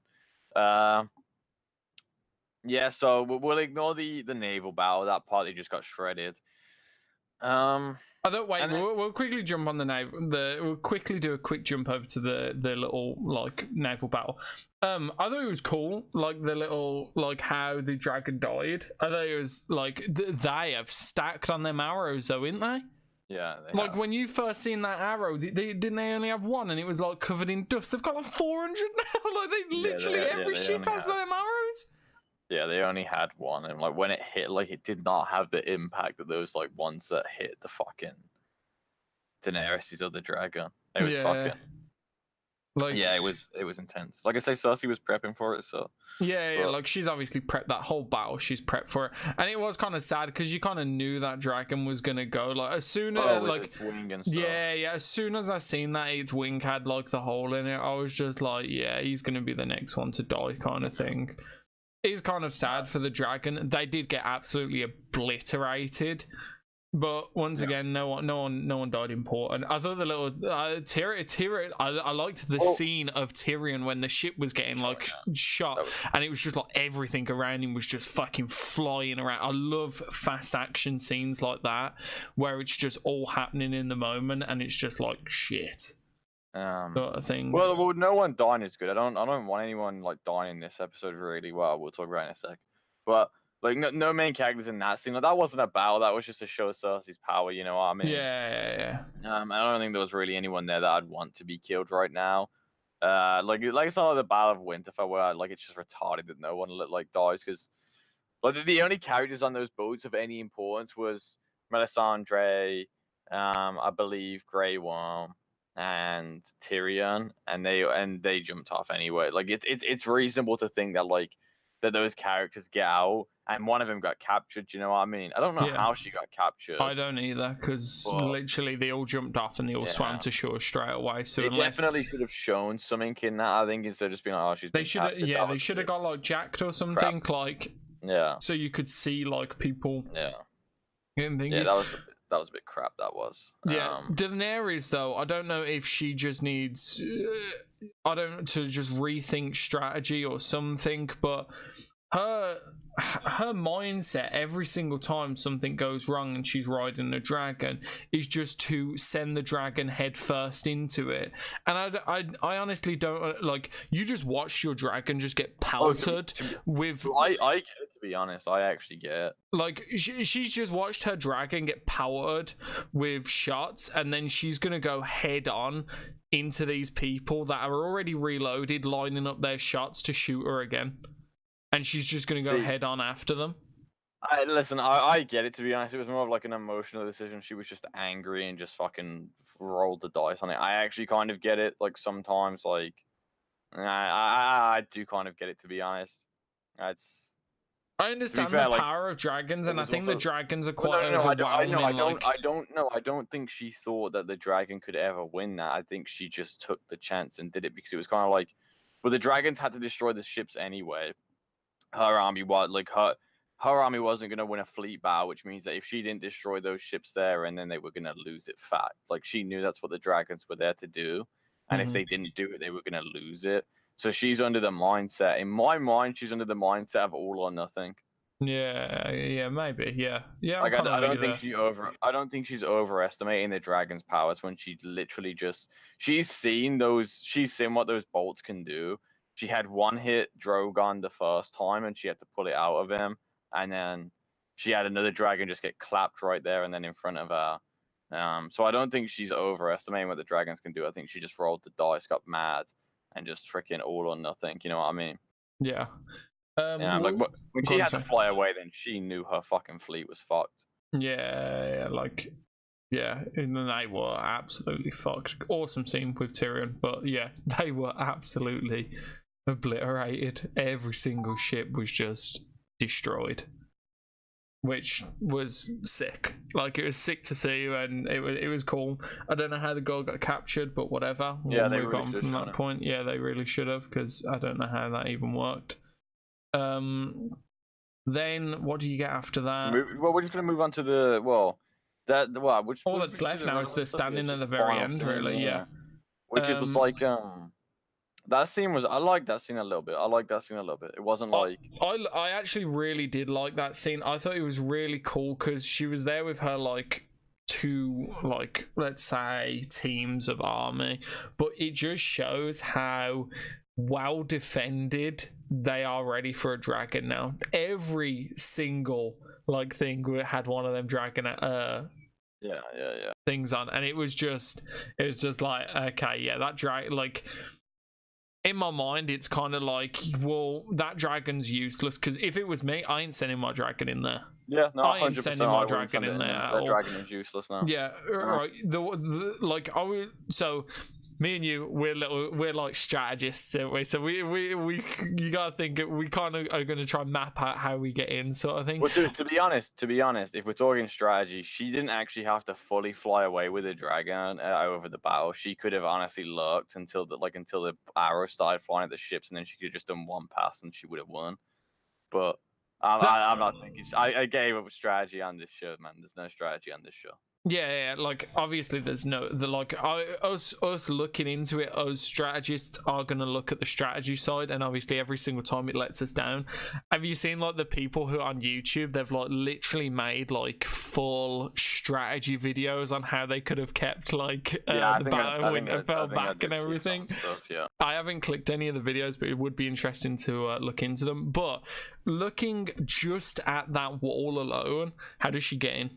Yeah. So we'll ignore the naval battle. That part they just got shredded. We'll quickly jump on the naval. We'll quickly do a quick jump over to the little like naval battle. I thought it was cool, like the little like how the dragon died. I thought it was like they have stacked on them arrows though, ain't they? Yeah. Like when you first seen that arrow, didn't they only have one and it was like covered in dust? They've got like 400 now. Like they literally every ship has them arrows. Yeah, they only had one, and like when it hit, like it did not have the impact of those like ones that hit the fucking Daenerys' other dragon. It was fucking. Like, yeah, it was intense. Like I say, Cersei was prepping for it, so. Yeah, like she's obviously prepped that whole battle. She's prepped for it, and it was kind of sad because you kind of knew that dragon was gonna go. Like as soon as like its wing and stuff. Yeah. As soon as I seen that its wing had like the hole in it, I was just like, yeah, he's gonna be the next one to die, kind of thing. It's kind of sad for the dragon. They did get absolutely obliterated, but once again, no one died important. I thought the little Tyrion. I liked the scene of Tyrion when the ship was getting like shot, and it was just like everything around him was just fucking flying around. I love fast action scenes like that, where it's just all happening in the moment, and it's just like shit. Sort of thing. Well, no one dying is good. I don't want anyone like dying in this episode really well. We'll talk about it in a sec. But like no main characters in that scene. Like that wasn't a battle. That was just to show Cersei's power. You know what I mean? Yeah. I don't think there was really anyone there that I'd want to be killed right now. Like it's not like the Battle of Winterfell where like it's just retarded that no one like dies because like the only characters on those boats of any importance was Melisandre, I believe Grey Worm, and Tyrion, and they jumped off anyway. Like it's reasonable to think that like that those characters get out, and one of them got captured. Do you know what I mean? I don't know Yeah. how she got captured. I don't either, because literally they all jumped off and they all swam to shore straight away. So they definitely should have shown something in that. I think instead of just being like, "Oh, she's been captured." Yeah, they should have got like jacked or something, like so you could see like people. Yeah. Yeah, that was a bit crap. That was. Yeah, Daenerys though, I don't know if she just needs, to just rethink strategy or something, but her mindset every single time something goes wrong and she's riding a dragon is just to send the dragon head first into it. And I honestly don't like. You just watch your dragon just get pelted with. I get it, to be honest. I actually get it. Like she's just watched her dragon get powered with shots, and then she's gonna go head on into these people that are already reloaded, lining up their shots to shoot her again. And she's just going to go head on after them. Listen, I get it, to be honest. It was more of like an emotional decision. She was just angry and just fucking rolled the dice on it. I actually kind of get it. Like, sometimes, like, I do kind of get it, to be honest. I understand the power of dragons, and I think the dragons are quite overwhelming. I don't think she thought that the dragon could ever win that. I think she just took the chance and did it because it was kind of like, well, the dragons had to destroy the ships anyway. Her army was like her army wasn't going to win a fleet battle, which means that if she didn't destroy those ships there, and then they were going to lose it fast. Like, she knew that's what the dragons were there to do, and if they didn't do it, they were going to lose it. So she's under the mindset, in my mind, she's under the mindset of all or nothing. Yeah, maybe, yeah. Like, I don't think she's overestimating the dragon's powers when she literally just she's seen what those bolts can do. She had one hit Drogon the first time, and she had to pull it out of him, and then she had another dragon just get clapped right there and then in front of her. So I don't think she's overestimating what the dragons can do. I think she just rolled the dice, got mad, and just freaking all or nothing. You know what I mean? Yeah. Like when she had to fly away, then she knew her fucking fleet was fucked. Yeah, like. Yeah, and they were absolutely fucked. Awesome scene with Tyrion, but yeah, they were absolutely obliterated. Every single ship was just destroyed, which was sick. Like, it was sick to see, and it was cool. I don't know how the girl got captured, but whatever. Yeah, they really should have. From that point, yeah, they really should have, because I don't know how that even worked. Then what do you get after that? Well, we're just gonna move on to the which all that's left now is the standing at the very end, really. Yeah. Which it was like that scene was. I liked that scene a little bit. It wasn't like I actually really did like that scene. I thought it was really cool because she was there with her like two, like, let's say, teams of army, but it just shows how well defended they are ready for a dragon now. Every single like thing had one of them dragon things on, and it was just like, okay, yeah, that dragon, like, in my mind it's kind of like, well, that dragon's useless, because if it was me, I ain't sending my dragon in there. Yeah, no, I ain't sending my dragon in there at all. That dragon is useless now. Yeah, right. Like, so me and you, we're like strategists, aren't we? So we you gotta think we kind of are gonna try and map out how we get in, sort of thing. Well, to be honest, if we're talking strategy, she didn't actually have to fully fly away with a dragon over the battle. She could have honestly lurked until the arrows started flying at the ships, and then she could have just done one pass and she would have won. But I'm not thinking. I gave up strategy on this show, man. There's no strategy on this show. Yeah, like, obviously there's us looking into it, us strategists are gonna look at the strategy side, and obviously every single time it lets us down. Have you seen like the people who on YouTube, they've like literally made like full strategy videos on how they could have kept like the Battle of Winterfell back and everything? I haven't clicked any of the videos, but it would be interesting to look into them. But looking just at that wall alone, how does she get in?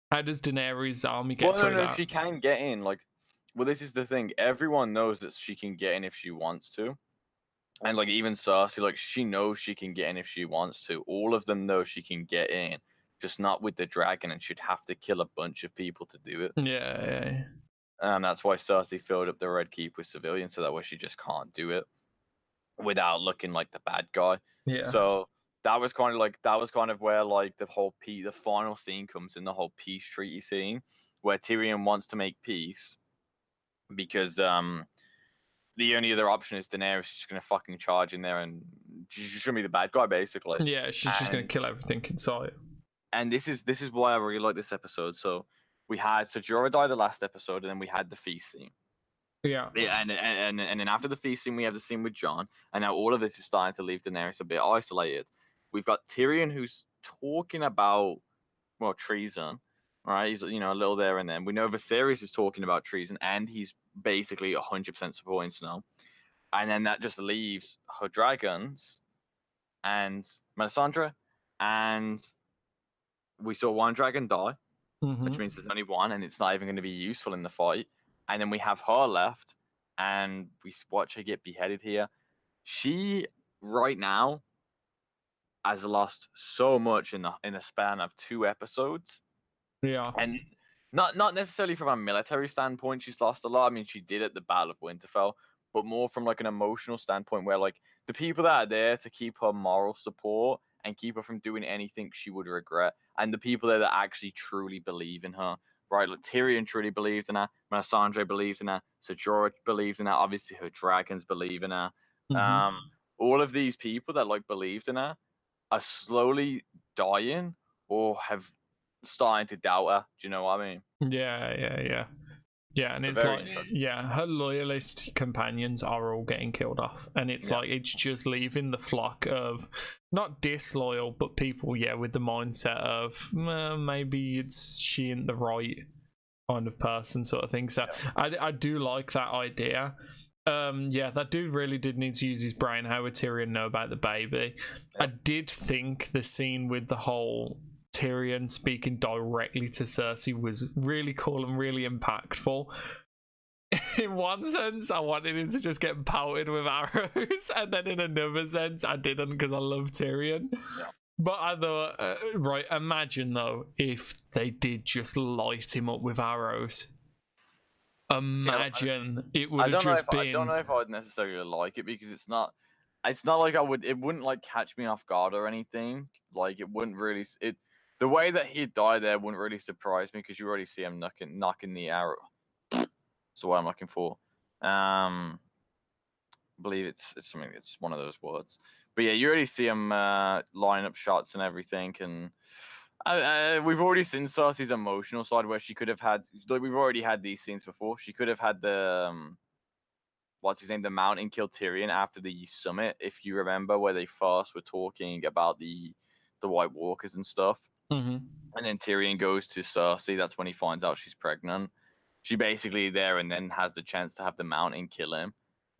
How does Daenerys' army get through that? No, she can get in. Like, well, this is the thing. Everyone knows that she can get in if she wants to. And, like, even Cersei, like, she knows she can get in if she wants to. All of them know she can get in, just not with the dragon, and she'd have to kill a bunch of people to do it. without looking like the bad guy. Yeah. So that was kind of where like the final scene comes in, the whole peace treaty scene, where Tyrion wants to make peace because the only other option is Daenerys is just gonna fucking charge in there and she's gonna be the bad guy basically. Yeah, she's just gonna kill everything inside. And this is why I really like this episode. So we had Jorah die the last episode, and then we had the feast scene. Yeah. And then after the feast scene, we have the scene with Jon, and now all of this is starting to leave Daenerys a bit isolated. We've got Tyrion who's talking about treason, right? He's a little there and then. We know Viserys is talking about treason, and he's basically 100% supporting Snow. And then that just leaves her dragons and Melisandre, and we saw one dragon die, which means there's only one, and it's not even going to be useful in the fight. And then we have her left, and we watch her get beheaded here. She right now has lost so much in a span of 2 episodes. Yeah. And not necessarily from a military standpoint, she's lost a lot. I mean, she did at the Battle of Winterfell, but more from like an emotional standpoint, where like the people that are there to keep her moral support and keep her from doing anything she would regret, and the people there that actually truly believe in her, right? Like Tyrion truly believed in her, Melisandre believed in her, Ser Jorah believed in her, obviously her dragons believe in her. All of these people that like believed in her are slowly dying or have starting to doubt her. Do you know what I mean? Yeah, and it's like, her loyalist companions are all getting killed off, and it's like it's just leaving the flock of not disloyal, but people, with the mindset of maybe she ain't the right kind of person, sort of thing. So I do like that idea. That dude really did need to use his brain. How would Tyrion know about the baby? I did think the scene with the whole Tyrion speaking directly to Cersei was really cool and really impactful. In one sense, I wanted him to just get pelted with arrows, and then in another sense, I didn't, because I love Tyrion. But I thought, right, imagine though if they did just light him up with arrows. Imagine it would have just been. I don't know if I would necessarily like it, because it's not like it wouldn't like catch me off guard or anything. Like it wouldn't really the way that he'd die there wouldn't really surprise me, because you already see him knocking the arrow. That's what I'm looking for. I believe it's something. It's one of those words. But yeah, you already see him line up shots and everything, and we've already seen Cersei's emotional side, where she could have had. Like, we've already had these scenes before. She could have had the what's his name, the Mountain kill Tyrion after the summit, if you remember, where they first were talking about the White Walkers and stuff. And then Tyrion goes to Cersei. That's when he finds out she's pregnant. She basically there and then has the chance to have the Mountain kill him.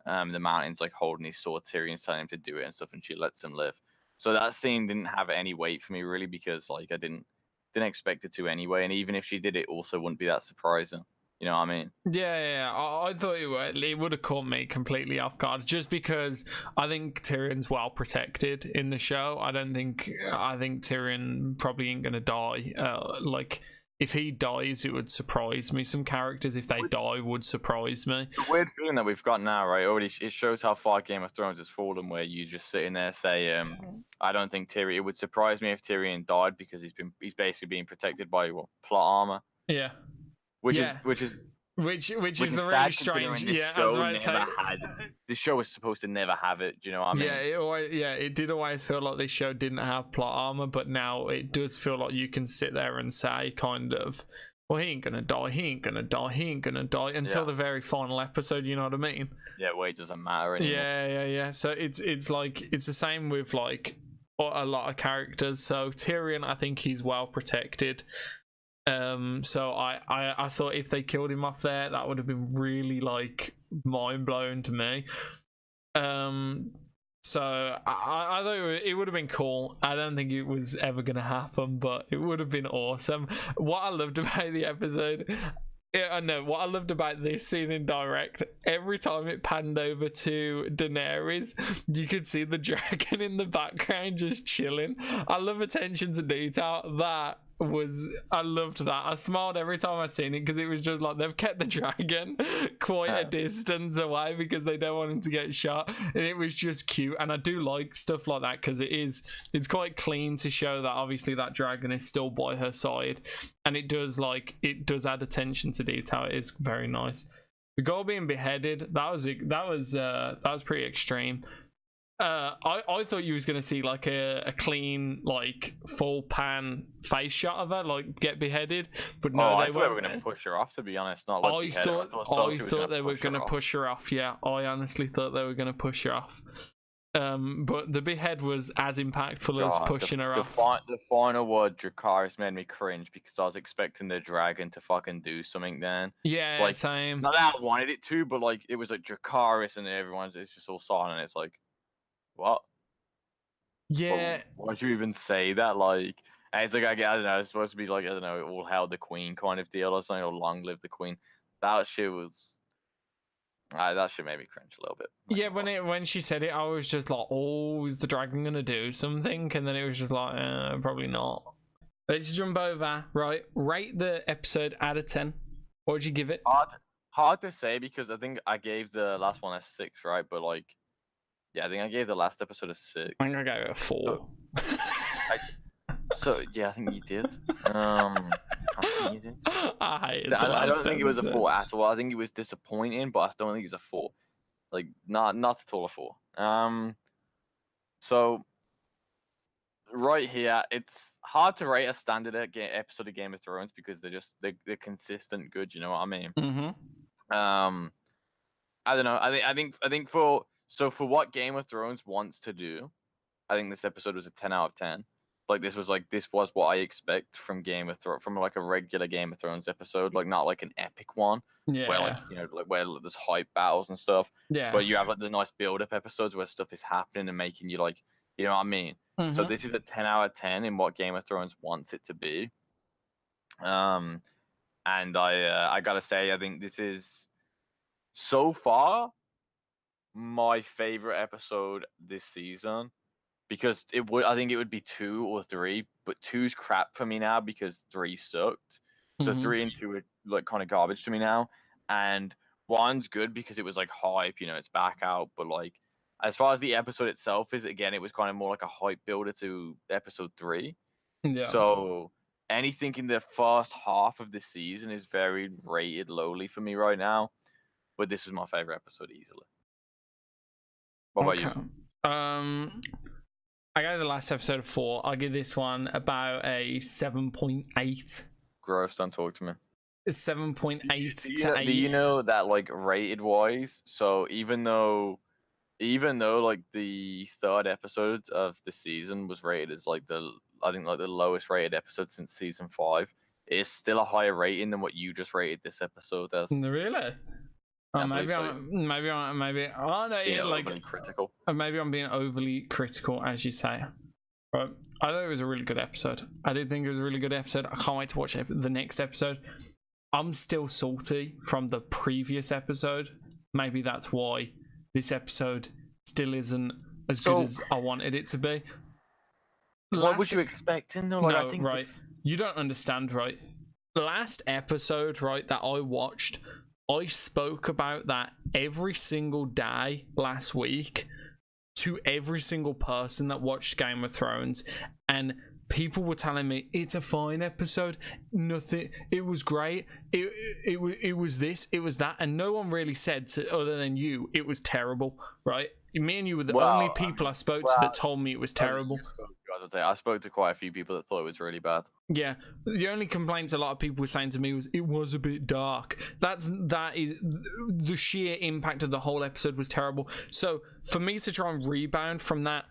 The Mountain's like holding his sword. Tyrion's telling him to do it and stuff, and she lets him live. So that scene didn't have any weight for me, really, because like I didn't expect it to anyway. And even if she did, it also wouldn't be that surprising. You know what I mean? Yeah. I thought it would have caught me completely off guard, just because I think Tyrion's well protected in the show. I think Tyrion probably ain't gonna die. Like, if he dies, it would surprise me. Some characters, if they die, would surprise me. The weird feeling that we've got now, right? Already, it shows how far Game of Thrones has fallen, where you just sitting there say, I don't think Tyrion. It would surprise me if Tyrion died, because he's basically being protected by plot armor. Yeah. Which is a really strange. This show was supposed to never have it. Do you know what I mean? It did always feel like this show didn't have plot armor, but now it does feel like you can sit there and say, kind of, well, he ain't gonna die until the very final episode. You know what I mean? Yeah, well, it doesn't matter anymore. Yeah. So it's like, it's the same with like a lot of characters. So Tyrion, I think he's well protected. So I thought if they killed him off there, that would have been really like mind blowing to me. So I thought it would have been cool. I don't think it was ever gonna happen, but it would have been awesome. What I loved about the episode, what I loved about this scene in direct, every time it panned over to Daenerys, you could see the dragon in the background just chilling. I love attention to detail. That I loved that. I smiled every time I seen it because it was just like they've kept the dragon quite a distance away because they don't want him to get shot, and it was just cute. And I do like stuff like that because it's quite clean to show that obviously that dragon is still by her side, and it does add attention to detail. It is very nice. The girl being beheaded, that was pretty extreme. I thought you was gonna see like a clean like full pan face shot of her like get beheaded, but no, I thought they were gonna push her off. To be honest, not like I thought they were gonna push her off. Yeah, I honestly thought they were gonna push her off. But the behead was as impactful as pushing her off. The final word Dracarys made me cringe because I was expecting the dragon to fucking do something then. Yeah, like, same. Not that I wanted it to, but like it was like Dracarys and it's just all silent. It's like, what? Yeah. Why'd you even say that? Like, it's like I don't know. It's supposed to be like I don't know, all hail the queen kind of deal or something, or long live the queen. That shit was. That shit made me cringe a little bit. Yeah, when she said it, I was just like, "Oh, is the dragon gonna do something?" And then it was just like, "Probably not." Let's jump over. Right, rate the episode out of 10. What would you give it? Hard to say because I think I gave the last one a 6, right? But like. Yeah, I think I gave the last episode a 6. I'm gonna go a 4. So yeah, I think you did. I think you did. I don't think it was a 4 at all. I think it was disappointing, but I don't think it's a 4. Like not at all a 4. So right here, it's hard to rate a standard episode of Game of Thrones because they're consistent good. You know what I mean? Mm-hmm. I don't know. I think for what Game of Thrones wants to do, I think this episode was a 10 out of 10. Like this was what I expect from Game of Thrones, from like a regular Game of Thrones episode, like not like an epic one, where like where there's hype battles and stuff. Yeah. But you have like the nice build-up episodes where stuff is happening and making you like, you know what I mean? Mm-hmm. So this is a 10 out of 10 in what Game of Thrones wants it to be. And I gotta say, I think this is so far my favorite episode this season, because I think it would be 2 or 3, but 2's crap for me now because 3 sucked. So 3 and 2 are like kind of garbage to me now, and 1's good because it was like hype, it's back out. But like as far as the episode itself is, again, it was kind of more like a hype builder to episode 3. Yeah. So anything in the first half of the season is very rated lowly for me right now, but this is my favorite episode easily. What about you? I gave the last episode a 4. I'll give this one about a 7.8. Gross, don't talk to me. 7.8 to 8. Do you know that like rated wise? So even though like the 3rd episode of the season was rated as like the lowest rated episode since season 5, it is still a higher rating than what you just rated this episode as. Really? Oh, maybe critical. Maybe I'm being overly critical, as you say. But I thought it was a really good episode. I did think it was a really good episode. I can't wait to watch the next episode. I'm still salty from the previous episode. Maybe that's why this episode still isn't as good as I wanted it to be. What would you expect? Right. You don't understand, right? The last episode, right, that I watched, I spoke about that every single day last week to every single person that watched Game of Thrones, and people were telling me it's a fine episode, nothing, it was great, it was this, it was that, and no one really said other than you it was terrible, right? Me and you were the only people I spoke to that told me it was terrible. I spoke to quite a few people that thought it was really bad. Yeah, the only complaints a lot of people were saying to me was it was a bit dark. That is the sheer impact of the whole episode was terrible. So for me to try and rebound from that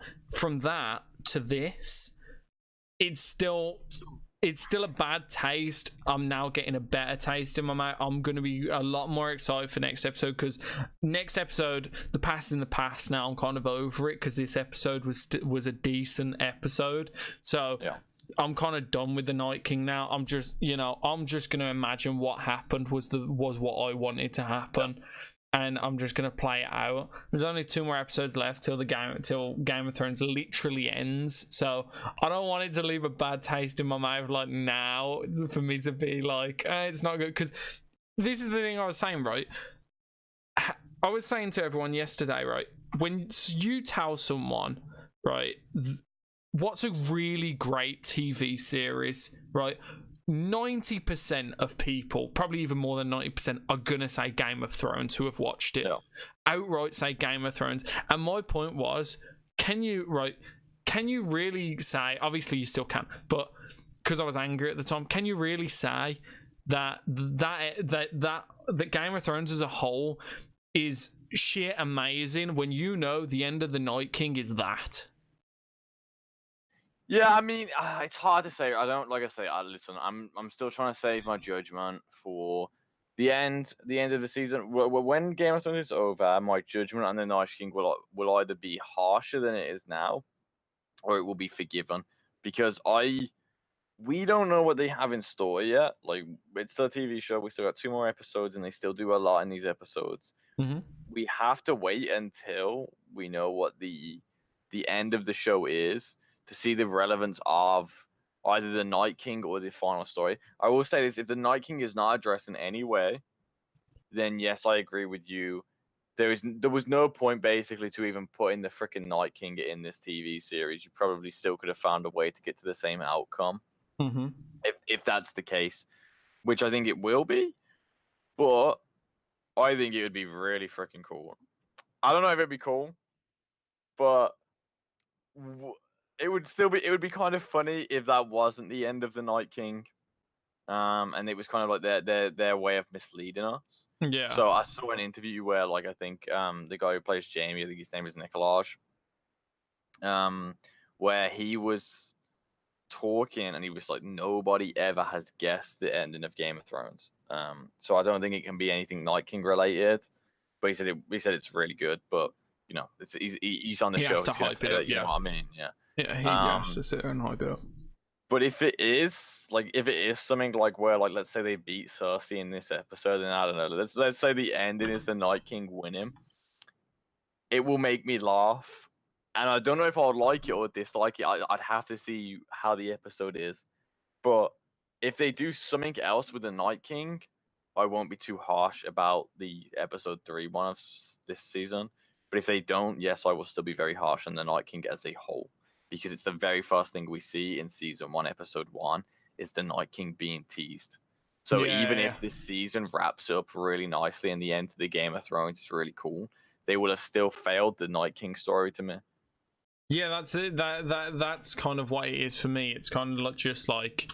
to this, it's still a bad taste. I'm now getting a better taste in my mouth. I'm going to be a lot more excited for next episode, because next episode, the past is in the past now. I'm kind of over it because this episode was a decent episode. So yeah. I'm kind of done with the Night King now. I'm just going to imagine what happened was what I wanted to happen. and I'm just gonna play it out. There's only 2 more episodes left till Game of Thrones literally ends. So I don't want it to leave a bad taste in my mouth like now for me to be like, it's not good. Because this is the thing I was saying, right? I was saying to everyone yesterday, right? When you tell someone, right, what's a really great TV series, right? 90% of people, probably even more than 90%, are gonna say Game of Thrones who have watched it. Yeah. Outright say Game of Thrones. And my point was, can you really say, obviously you still can, but because I was angry at the time, can you really say that Game of Thrones as a whole is shit amazing when you know the end of the Night King is that? Yeah, I mean, it's hard to say. I don't like I say. Listen, I'm still trying to save my judgment for the end of the season. When Game of Thrones is over, my judgment on the Night King will either be harsher than it is now, or it will be forgiven, because we don't know what they have in store yet. Like, it's still a TV show. We still got 2 more episodes, and they still do a lot in these episodes. Mm-hmm. We have to wait until we know what the end of the show is to see the relevance of either the Night King or the final story. I will say this: if the Night King is not addressed in any way, then yes, I agree with you. There was no point basically to even putting the freaking Night King in this TV series. You probably still could have found a way to get to the same outcome. Mm-hmm. If that's the case, which I think it will be, but I think it would be really freaking cool. I don't know if it'd be cool, but it would be kind of funny if that wasn't the end of the Night King, and it was kind of like their way of misleading us. Yeah. So I saw an interview where, like, I think the guy who plays Jamie, I think his name is Nikolaj, where he was talking and he was like, nobody ever has guessed the ending of Game of Thrones. So I don't think it can be anything Night King related. But he said it's really good. But you know, he's on the show. Has to he's gonna hype say it up, that, you know what I mean? Yeah. Yeah, he has to sit there and hype it up. But if it is something like where, like, let's say they beat Cersei in this episode, and I don't know, let's say the ending is the Night King winning, it will make me laugh. And I don't know if I would like it or dislike it. I'd have to see how the episode is. But if they do something else with the Night King, I won't be too harsh about the episode 3 one of this season. But if they don't, yes, I will still be very harsh on the Night King as a whole, because it's the very first thing we see in season 1, episode 1, is the Night King being teased. So even if this season wraps up really nicely and the end of the Game of Thrones is really cool, they will have still failed the Night King story to me. Yeah, that's it. That's kind of what it is for me. It's kind of like just like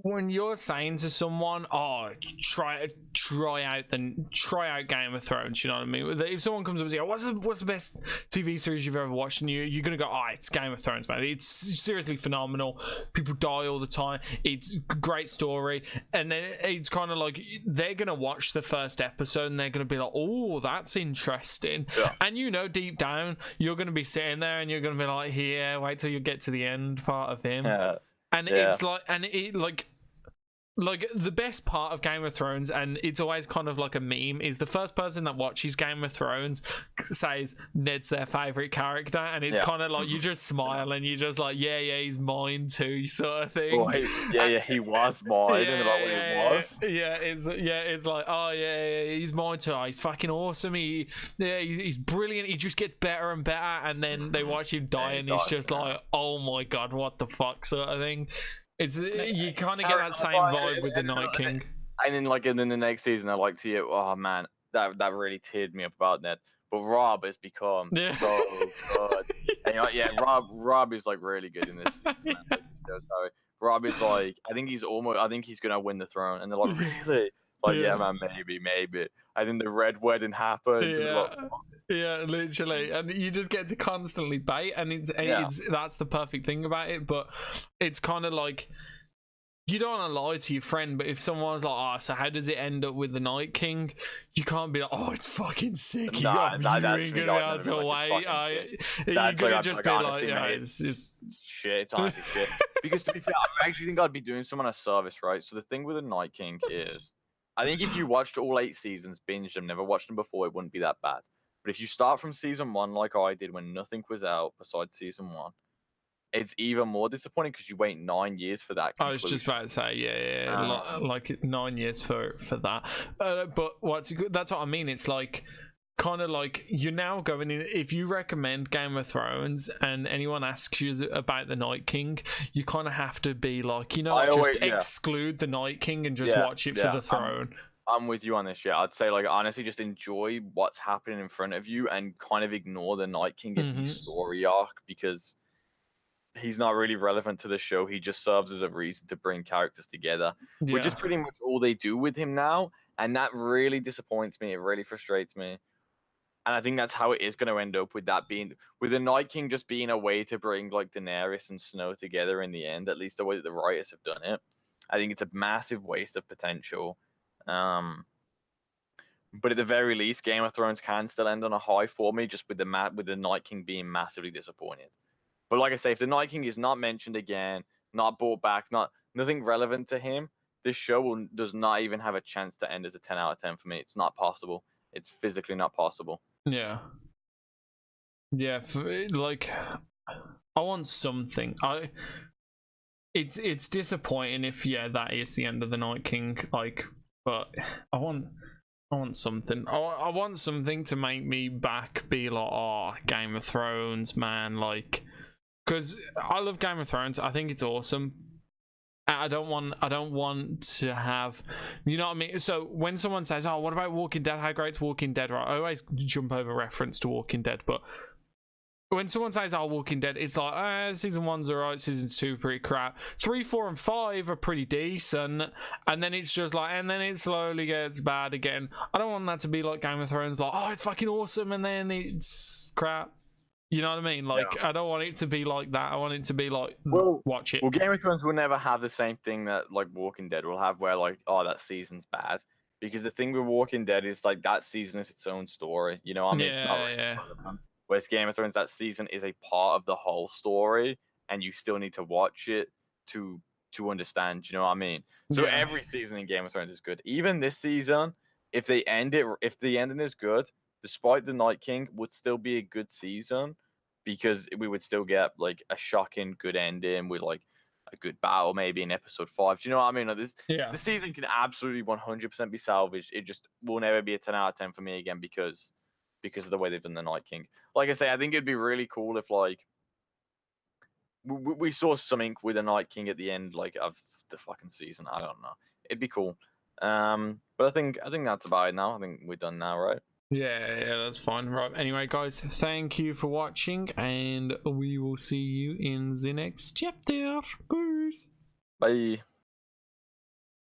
when you're saying to someone, "Oh, try out Game of Thrones," you know what I mean? If someone comes up and says, "What's the best TV series you've ever watched?" and you're gonna go, "Oh, it's Game of Thrones, man. It's seriously phenomenal. People die all the time. It's a great story." And then it's kind of like they're gonna watch the first episode and they're gonna be like, "Oh, that's interesting." Yeah. And you know, deep down, you're gonna be sitting there and you're gonna be like, "Yeah, wait till you get to the end part of him." Yeah. And it's like, and it like the best part of Game of Thrones, and it's always kind of like a meme, is the first person that watches Game of Thrones says Ned's their favorite character, and it's kind of like you just smile and you're just like, yeah, he's mine too, sort of thing. Oh, he was mine, and about what he was. It's like, oh yeah, he's mine too. Oh, he's fucking awesome. He's brilliant. He just gets better and better, and then they watch him die, and it's just like, oh my god, what the fuck, sort of thing. It's you kind of get that same vibe with the Night King. And then, like, in the next season, I like to hear, oh man, that really teared me up about Ned. But Rob has become so good. And Rob is like really good in this. Sorry, Rob is like, I think he's gonna win the throne. And they're like, really? Like, yeah, man, maybe. I think the Red Wedding happens. Yeah, literally, and you just get to constantly bait, and it's that's the perfect thing about it. But it's kind of like, you don't want to lie to your friend, but if someone's like, "Oh, so how does it end up with the Night King?" You can't be like, "Oh, it's fucking sick." You ain't gonna be able to wait. You're gonna just be like, "Yeah, it's shit. It's honestly shit." Because to be fair, I actually think I'd be doing someone a service, right? So the thing with the Night King is, I think if you watched all 8 seasons, binged them, never watched them before, it wouldn't be that bad. But if you start from season 1 like I did when nothing was out besides season 1, it's even more disappointing because you wait 9 years for that conclusion. I was just about to say, yeah, like 9 years for that. But that's what I mean. It's like kind of like you're now going in. If you recommend Game of Thrones and anyone asks you about the Night King, you kind of have to be like, exclude the Night King and just watch it for the throne. I'm with you on this. Yeah, I'd say like honestly, just enjoy what's happening in front of you and kind of ignore the Night King and his story arc because he's not really relevant to the show. He just serves as a reason to bring characters together, which is pretty much all they do with him now, and that really disappoints me. It really frustrates me. And I think that's how it is going to end up with the Night King just being a way to bring like Daenerys and Snow together in the end, at least the way that the writers have done it. I think it's a massive waste of potential. But at the very least, Game of Thrones can still end on a high for me, just with the Night King being massively disappointed. But like I say, if the Night King is not mentioned again, not brought back, nothing relevant to him, this show does not even have a chance to end as a 10 out of 10 for me. It's not possible. It's physically not possible. Yeah. Like I want something. It's disappointing if that is the end of the Night King. Like, but I want something. I want something to make me be like, oh, Game of Thrones, man. Like, because I love Game of Thrones. I think it's awesome. I don't want to have, you know what I mean? So when someone says, oh, what about Walking Dead? How great's Walking Dead? Right, I always jump over reference to Walking Dead, but when someone says, oh, Walking Dead, it's like, season 1's alright, season 2 pretty crap. 3, 4, and 5 are pretty decent, and then it's just like, and then it slowly gets bad again. I don't want that to be like Game of Thrones, like, oh, it's fucking awesome, and then it's crap. You know what I mean? Like, I don't want it to be like that. I want it to be like, watch it. Well, Game of Thrones will never have the same thing that like Walking Dead will have, where like, oh, that season's bad. Because the thing with Walking Dead is like that season is its own story. You know what I mean? It's not relevant. Whereas Game of Thrones, that season is a part of the whole story, and you still need to watch it to understand. You know what I mean? So every season in Game of Thrones is good. Even this season, if the ending is good, despite the Night King, would still be a good season because we would still get like a shocking good ending with like a good battle maybe in episode 5. Do you know what I mean? Like the season can absolutely 100% be salvaged. It just will never be a 10 out of 10 for me again because of the way they've done the Night King. Like I say, I think it'd be really cool if like we saw something with the Night King at the end like of the fucking season. I don't know. It'd be cool. But I think that's about it now. I think we're done now, right? Yeah, that's fine. Right. Anyway, guys, thank you for watching, and we will see you in the next chapter. Peace. Bye.